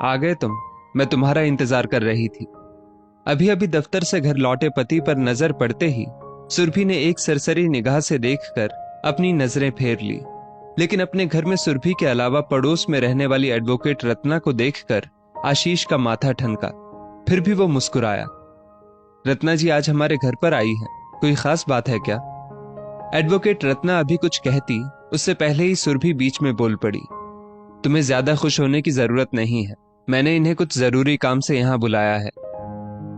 आ गए तुम। मैं तुम्हारा इंतजार कर रही थी। अभी अभी दफ्तर से घर लौटे पति पर नजर पड़ते ही सुरभि ने एक सरसरी निगाह से देखकर अपनी नजरें फेर ली, लेकिन अपने घर में सुरभि के अलावा पड़ोस में रहने वाली एडवोकेट रत्ना को देखकर आशीष का माथा ठनका। फिर भी वो मुस्कुराया। रत्ना जी आज हमारे घर पर आई है, कोई खास बात है क्या? एडवोकेट रत्ना अभी कुछ कहती उससे पहले ही सुरभि बीच में बोल पड़ी। तुम्हें ज्यादा खुश होने की जरूरत नहीं है, मैंने इन्हें कुछ जरूरी काम से यहां बुलाया है।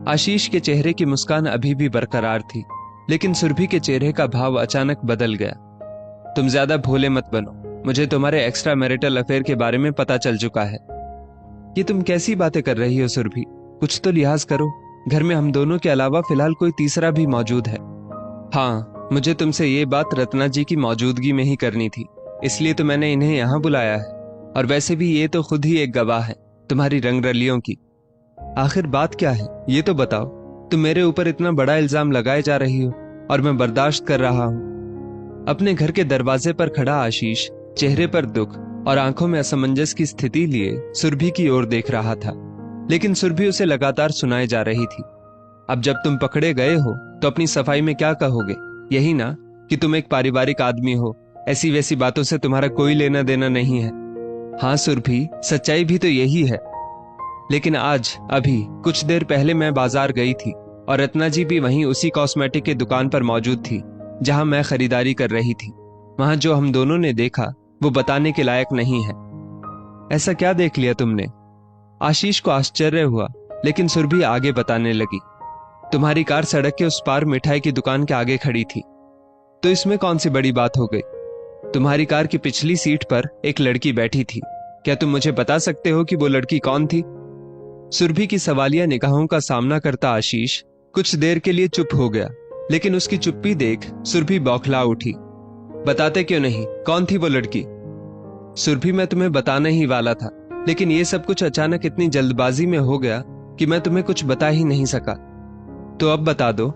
आशीष के चेहरे की मुस्कान अभी भी बरकरार थी, लेकिन सुरभि के चेहरे का भाव अचानक बदल गया। तुम ज्यादा भोले मत बनो, मुझे तुम्हारे एक्स्ट्रा मैरिटल अफेयर के बारे में पता चल चुका है। ये तुम कैसी बातें कर रही हो सुरभि? कुछ तो लिहाज करो। घर में हम दोनों के अलावा फिलहाल कोई तीसरा भी मौजूद है। हाँ, मुझे तुमसे ये बात रत्ना जी की मौजूदगी में ही करनी थी, इसलिए तो मैंने इन्हें यहाँ बुलाया है। और वैसे भी ये तो खुद ही एक गवाह है तुम्हारी रंगरलियों की। आखिर बात क्या है ये तो बताओ। तुम मेरे ऊपर इतना बड़ा इल्जाम लगाए जा रही हो और मैं बर्दाश्त कर रहा हूं। अपने घर के दरवाजे पर खड़ा आशीष चेहरे पर दुख और आंखों में असमंजस की स्थिति लिए सुरभि की ओर देख रहा था, लेकिन सुरभि उसे लगातार सुनाए जा रही थी। अब जब तुम पकड़े गए हो तो अपनी सफाई में क्या कहोगे? यही ना कि तुम एक पारिवारिक आदमी हो, ऐसी वैसी बातों से तुम्हारा कोई लेना देना नहीं है। हाँ सुरभि, सच्चाई भी तो यही है। लेकिन आज अभी कुछ देर पहले मैं बाजार गई थी और रत्ना जी भी वहीं उसी कॉस्मेटिक की दुकान पर मौजूद थी जहां मैं खरीदारी कर रही थी। वहां जो हम दोनों ने देखा वो बताने के लायक नहीं है। ऐसा क्या देख लिया तुमने? आशीष को आश्चर्य हुआ, लेकिन सुरभि आगे बताने लगी। तुम्हारी कार सड़क के उस पार मिठाई की दुकान के आगे खड़ी थी, तो इसमें कौन सी बड़ी बात हो गई? तुम्हारी कार की पिछली सीट पर एक लड़की बैठी थी। क्या तुम मुझे बता सकते हो कि वो लड़की कौन थी? सुरभि की सवालिया निगाहों का सामना करता आशीष कुछ देर के लिए चुप हो गया, लेकिन उसकी चुप्पी देख सुरभि बौखला उठी। बताते क्यों नहीं, कौन थी वो लड़की? सुरभि, मैं तुम्हें बताने ही वाला था, लेकिन ये सब कुछ अचानक इतनी जल्दबाजी में हो गया कि मैं तुम्हें कुछ बता ही नहीं सका। तो अब बता दो।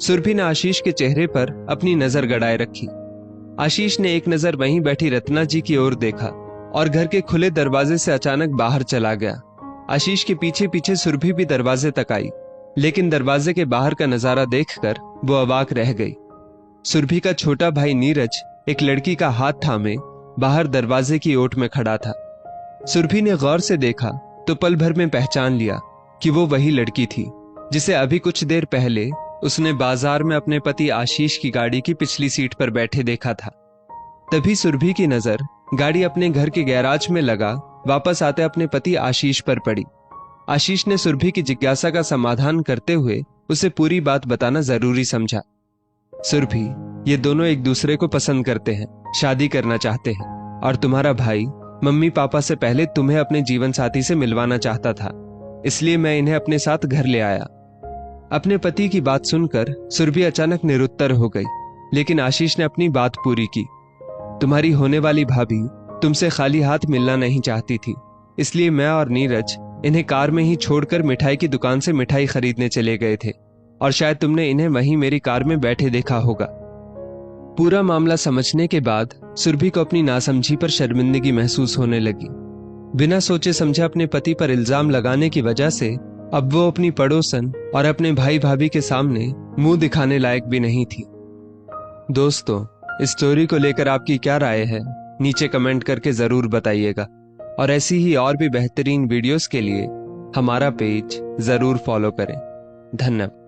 सुरभि ने आशीष के चेहरे पर अपनी नजर गड़ाए रखी। आशीष ने एक नजर वहीं बैठी रत्ना जी की ओर देखा और घर के खुले दरवाजे से अचानक बाहर चला गया। आशीष के पीछे पीछे सुरभि भी दरवाजे तक आई, लेकिन दरवाजे के बाहर का नजारा देखकर वो अवाक रह गई। सुरभि का छोटा भाई नीरज एक लड़की का हाथ थामे बाहर दरवाजे की ओट में खड़ा था। सुरभि ने गौर से देखा तो पल भर में पहचान लिया कि वो वही लड़की थी जिसे अभी कुछ देर पहले उसने बाजार में अपने पति आशीष की गाड़ी की पिछली सीट पर बैठे देखा था। तभी सुरभि की नजर गाड़ी अपने घर के गैराज में लगा वापस आते अपने पति आशीष पर पड़ी। आशीष ने सुरभि की जिज्ञासा का समाधान करते हुए उसे पूरी बात बताना जरूरी समझा। सुरभि, ये दोनों एक दूसरे को पसंद करते हैं, शादी करना चाहते हैं, और तुम्हारा भाई मम्मी पापा से पहले तुम्हें अपने जीवन साथी से मिलवाना चाहता था, इसलिए मैं इन्हें अपने साथ घर ले आया। अपने पति की बात सुनकर सुरभि अचानक निरुत्तर हो गई, लेकिन आशीष ने अपनी बात पूरी की। तुम्हारी होने वाली भाभी तुमसे खाली हाथ मिलना नहीं चाहती थी, इसलिए मैं और नीरज इन्हें कार में ही छोड़कर मिठाई की दुकान से मिठाई खरीदने चले गए थे, और शायद तुमने इन्हें वहीं मेरी कार में बैठे देखा होगा। पूरा मामला समझने के बाद सुरभि को अपनी नासमझी पर शर्मिंदगी महसूस होने लगी। बिना सोचे समझे अपने पति पर इल्जाम लगाने की वजह से अब वो अपनी पड़ोसन और अपने भाई भाभी के सामने मुंह दिखाने लायक भी नहीं थी। दोस्तों, इस स्टोरी को लेकर आपकी क्या राय है नीचे कमेंट करके जरूर बताइएगा, और ऐसी ही और भी बेहतरीन वीडियोस के लिए हमारा पेज जरूर फॉलो करें। धन्यवाद।